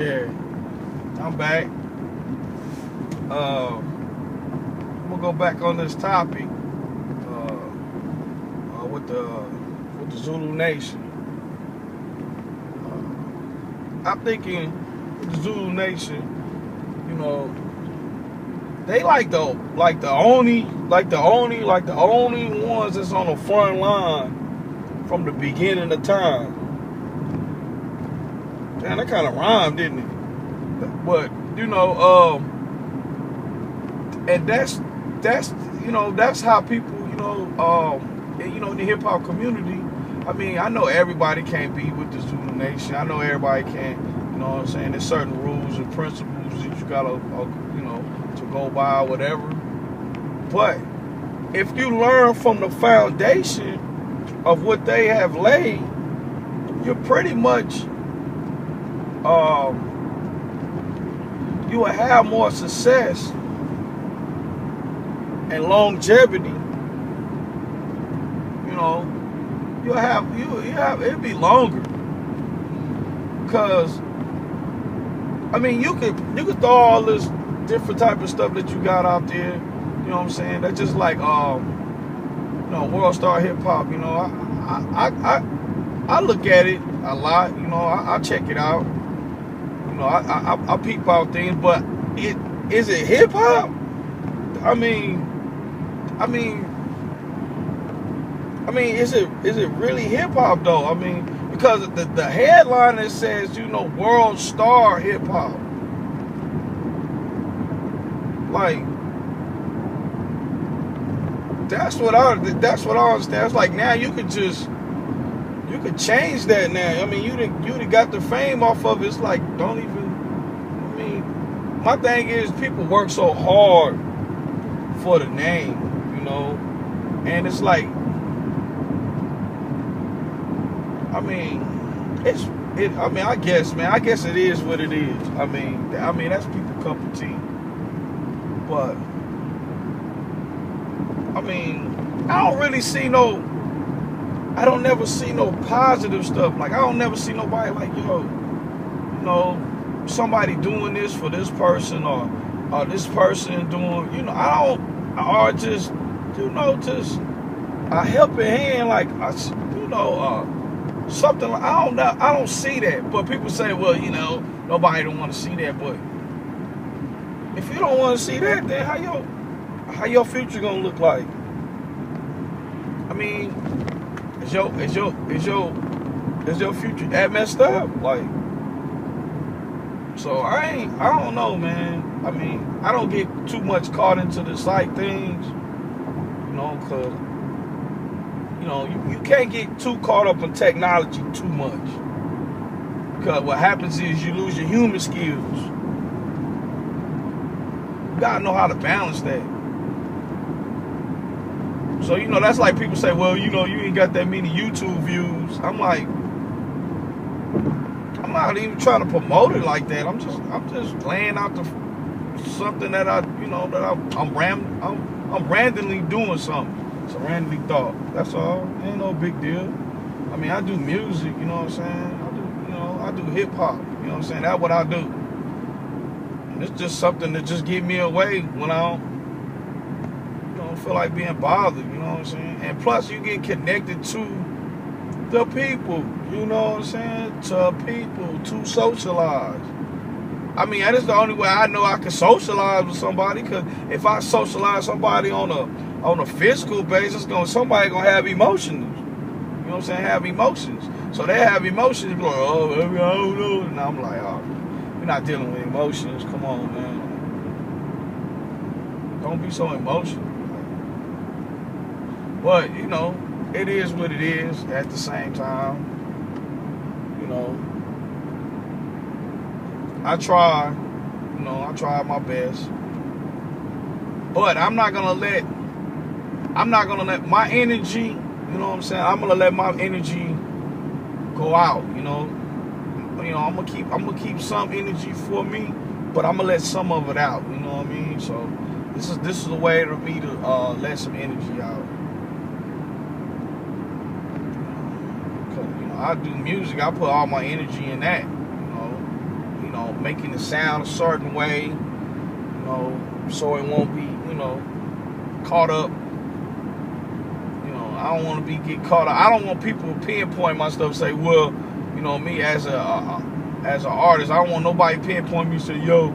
Yeah, I'm back. I'm gonna go back on this topic with the Zulu Nation. I'm thinking with the Zulu Nation, you know, they like the only ones that's on the front line from the beginning of time. Damn, that kind of rhymed, didn't it? But you know, and that's how people, in the hip hop community. I mean, I know everybody can't be with the Zulu Nation. I know everybody can't. You know what I'm saying? There's certain rules and principles that you gotta, to go by or whatever. But if you learn from the foundation of what they have laid, you're pretty much, you will have more success and longevity. You know, you have it'll be longer. Because I mean, you could throw all this different type of stuff that you got out there. You know what I'm saying? That's just like World Star Hip Hop. You know, I look at it a lot. You know, I check it out. You know, I peep out things, but is it hip hop? I mean, is it really hip hop though? I mean, because the headline that says, World Star Hip Hop. Like, that's what I understand. It's like now you could change that now. I mean, you got the fame off of it. It's like, don't even. I mean, my thing is people work so hard for the name, and it's like, I mean, I guess it is what it is. I mean that's people's cup of tea. But I mean, I don't never see no positive stuff. Like, I don't never see nobody like, somebody doing this for this person or this person doing, or just a helping hand, like, something like, I don't see that. But people say, well, nobody don't want to see that. But if you don't want to see that, then how your future gonna look like? I mean, is your future that messed up? Like, so I don't know, man. I mean, I don't get too much caught into the side things, because you can't get too caught up in technology too much. Because what happens is you lose your human skills. You gotta know how to balance that. So, that's like people say, well, you ain't got that many YouTube views. I'm like, I'm not even trying to promote it like that. I'm just laying out something that I'm randomly doing something. It's a randomly thought. That's all. Ain't no big deal. I mean, I do music, you know what I'm saying? I do hip hop, you know what I'm saying? That's what I do. And it's just something that just get me away when I don't feel like being bothered, you know what I'm saying? And plus, you get connected to the people, you know what I'm saying? To people, to socialize. I mean, that is the only way I know I can socialize with somebody. Because if I socialize somebody on a physical basis, somebody gonna have emotions. You know what I'm saying? Have emotions. So they have emotions. Like, oh, I don't know. And I'm like, oh, you're not dealing with emotions. Come on, man. Don't be so emotional. But it is what it is. At the same time, I try my best. But I'm not gonna let my energy, you know what I'm saying? I'm gonna let my energy go out, I'm gonna keep some energy for me, but I'm gonna let some of it out, you know what I mean? So this is a way for me to let some energy out. Cause I do music, I put all my energy in that, know, making it sound a certain way, you know, so it won't be, you know, caught up. You know, I don't want to get caught up. I don't want people to pinpoint my stuff and say, well, you know, me as an artist, I don't want nobody pinpoint me and say, yo,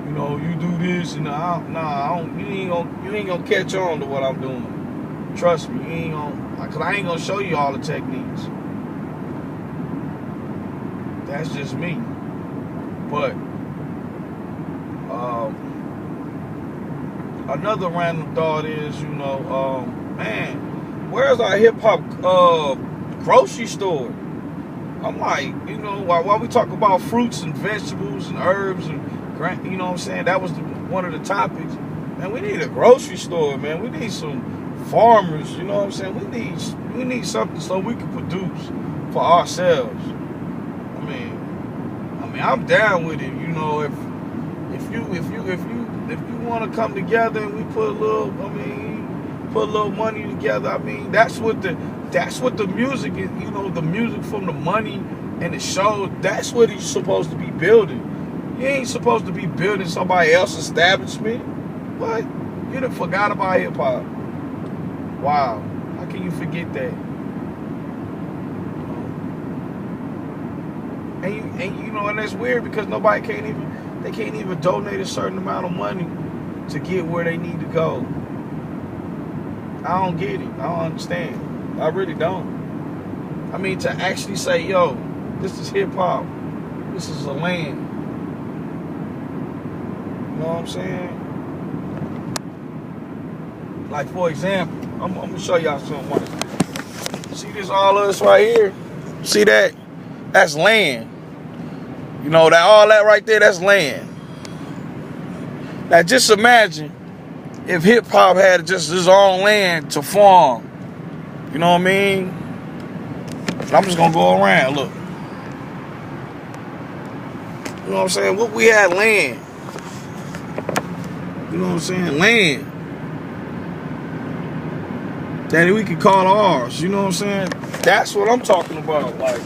you know, you do this, and I don't. You ain't gonna catch on to what I'm doing. Trust me, you ain't gonna, cause I ain't gonna show you all the techniques. That's just me. But another random thought is, you know, man, where's our hip hop grocery store? I'm like, you know, while we talk about fruits and vegetables and herbs and, you know what I'm saying, that was one of the topics. Man, we need a grocery store, man. We need some farmers, you know what I'm saying. We need something so we can produce for ourselves. I mean, I'm down with it. You know, if you want to come together and we put a little money together. I mean, that's what the music is. You know, the music from the money and the show. That's what he's supposed to be building. You ain't supposed to be building somebody else's establishment. What? You done forgot about hip hop. Wow. How can you forget that? And you know, and that's weird because nobody can't even donate a certain amount of money to get where they need to go. I don't get it. I don't understand. I really don't. I mean, to actually say, yo, this is hip hop. This is a land. You know what I'm saying? Like, for example, I'm going to show y'all something. See this, all of this right here? See that? That's land. You know, that all that right there, that's land. Now, just imagine if hip-hop had just his own land to farm. You know what I mean? I'm just going to go around, look. You know what I'm saying? What we had land. You know what I'm saying? Land. That we could call ours. You know what I'm saying? That's what I'm talking about. Like,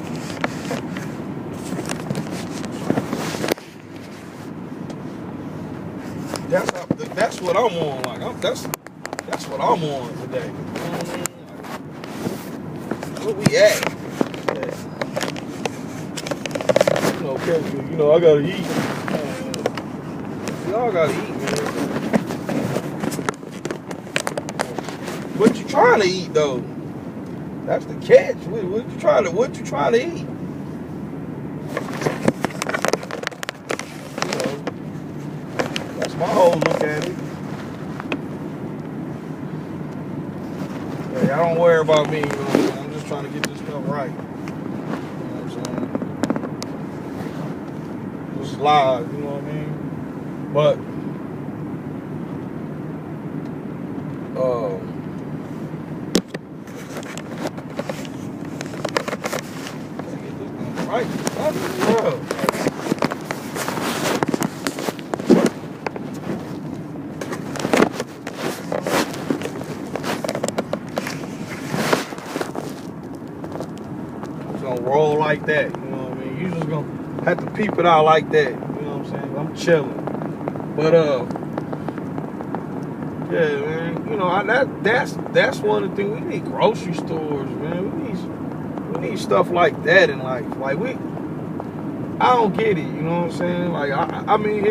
that's what I'm on. Like, that's what I'm on today. You know what I mean? Like, where we at? You know, Kevin, you know, I gotta eat. We all gotta eat, man. What you trying to eat though? That's the catch. What you trying to eat? You know, that's my whole look at it. Hey, I don't worry about me, you know. I'm just trying to get this stuff right. You know what I'm saying? Just live, you know what I mean? But right. It's gonna roll like that, you know what I mean? You just gonna have to peep it out like that, you know what I'm saying? I'm chilling. But yeah, man, you know, that's one of the things. We need grocery stores, man. We need stuff like that in life. Like, I don't get it, you know what I'm saying? Like, I mean,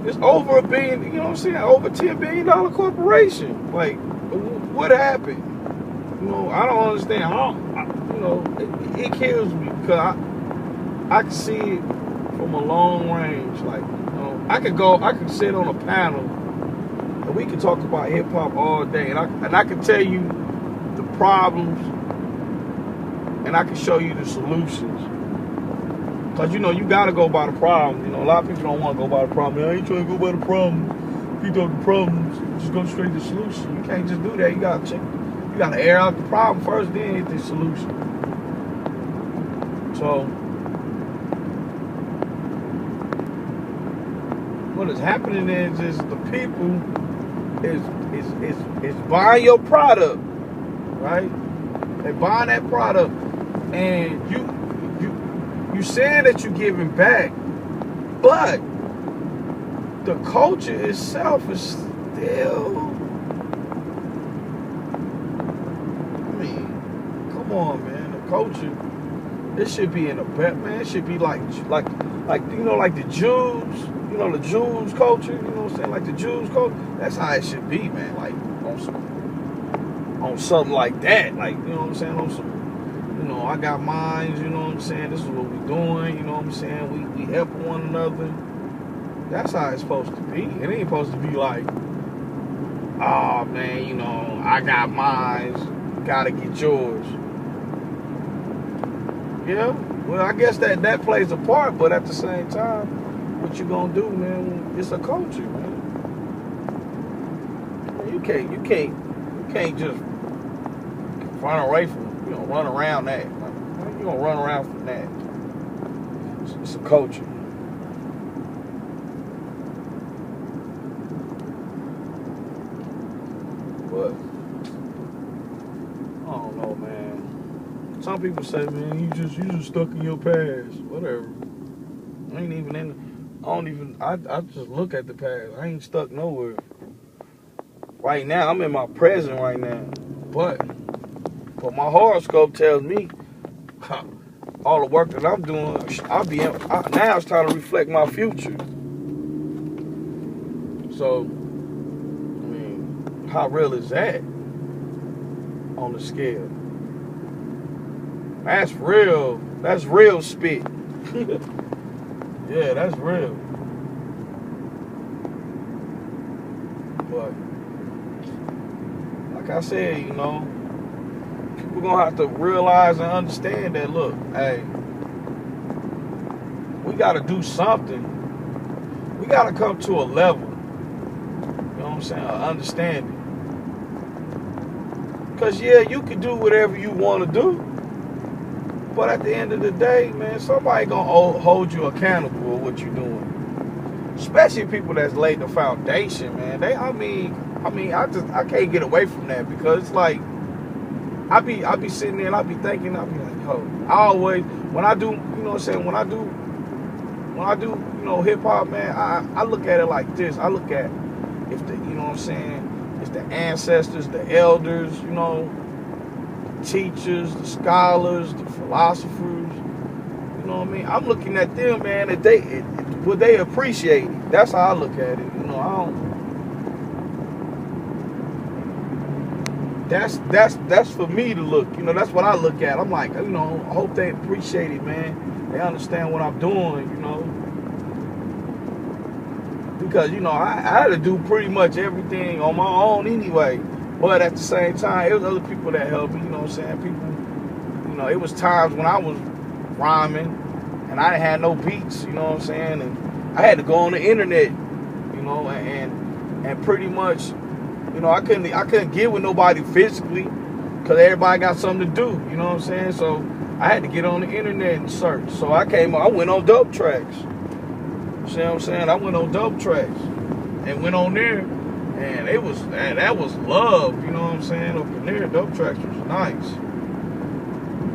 it's over $1 billion, you know what I'm saying? Over $10 billion corporation. Like, what happened? You know, I don't understand. You know, it kills me because I can see it from a long range. Like, you know, I could sit on a panel and we could talk about hip hop all day, and I can tell you the problems, and I can show you the solutions. Cause you know, you gotta go by the problem. You know, a lot of people don't want to go by the problem. I ain't trying to go by the problem. You know the problems, just go straight to the solution. You can't just do that. You gotta check. You gotta air out the problem first, then hit the solution. So what is happening is the people is buying your product, right? They buying that product, and you saying that you're giving back, but the culture itself is still, I mean, come on, man. The culture, it should be in a bet, man. It should be like you know, like the Jews, you know, the Jews culture, you know what I'm saying? Like the Jews culture, that's how it should be, man. Like on something like that, like, you know what I'm saying? On some, you know, I got mines, you know what I'm saying? This is what we're doing, you know what I'm saying? We help one another. That's how it's supposed to be. It ain't supposed to be like, oh man, you know, I got mines, gotta get yours. Yeah, well, I guess that plays a part, but at the same time, what you gonna do, man? It's a culture, man. You can't just run away from, you know, run around that. Like, you gonna run around from that? It's a culture. But I don't know, man. Some people say, man, you just stuck in your past. Whatever. I ain't even in. I just look at the past. I ain't stuck nowhere. Right now, I'm in my present right now. But my horoscope tells me all the work that I'm doing, now it's time to reflect my future. So, I mean, how real is that on the scale? That's real. That's real spit. Yeah, that's real. But like I said, you know, people gonna have to realize and understand that, look, hey, we gotta do something. We gotta come to a level, you know what I'm saying, of understanding. Because, yeah, you can do whatever you want to do, but at the end of the day, man, somebody gonna hold you accountable for what you're doing. Especially people that's laid the foundation, man. I can't get away from that, because it's like, I be sitting there and I be thinking, I be like, yo, I always, when I do, you know what I'm saying, when I do, you know, hip hop, man, I look at it like this. I look at, if the, you know what I'm saying, it's the ancestors, the elders, you know, the teachers, the scholars, the philosophers, you know what I mean? I'm looking at them, man, that would they appreciate it? That's how I look at it, you know. That's for me to look, you know, that's what I look at. I'm like, you know, I hope they appreciate it, man. They understand what I'm doing, you know. Because, you know, I had to do pretty much everything on my own anyway. But at the same time, it was other people that helped me, you know what I'm saying? People, you know, it was times when I was rhyming and I didn't have no beats, you know what I'm saying? And I had to go on the internet, you know, and pretty much, you know, I couldn't get with nobody physically because everybody got something to do, you know what I'm saying? So I had to get on the internet and search. So I went on dope tracks. You see what I'm saying? I went on dope tracks and went on there, and that was love, you know what I'm saying? Up in there, dope tracks was nice. You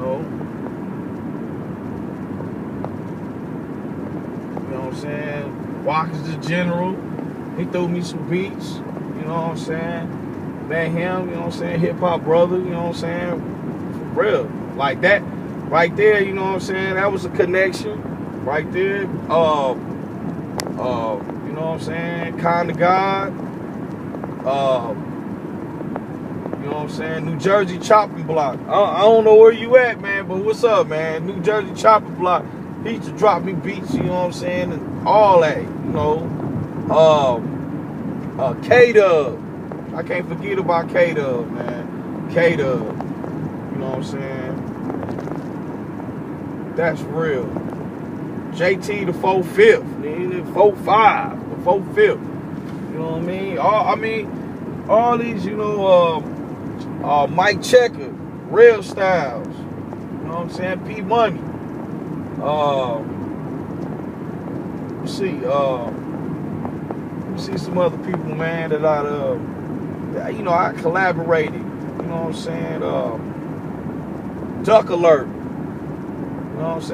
know what I'm saying? Walker's the General, he threw me some beats. You know what I'm saying? Met him, you know what I'm saying? Hip hop brother, you know what I'm saying? For real. Like that, right there, you know what I'm saying? That was a connection. Right there. You know what I'm saying? Kind of God. You know what I'm saying? New Jersey Chopping Block. I don't know where you at, man, but what's up, man? New Jersey Chopping Block. He used to drop me beats, you know what I'm saying? And all that, you know. K-Dub. I can't forget about K-Dub, man. K-Dub. You know what I'm saying? That's real. JT the 4/5. The 4/5. The 4/5. You know what I mean? All these, you know, Mike Checker, Real Styles. You know what I'm saying? P Money. Let's see some other people, man, that you know, I collaborated. You know what I'm saying? Duck Alert. You know what I'm saying?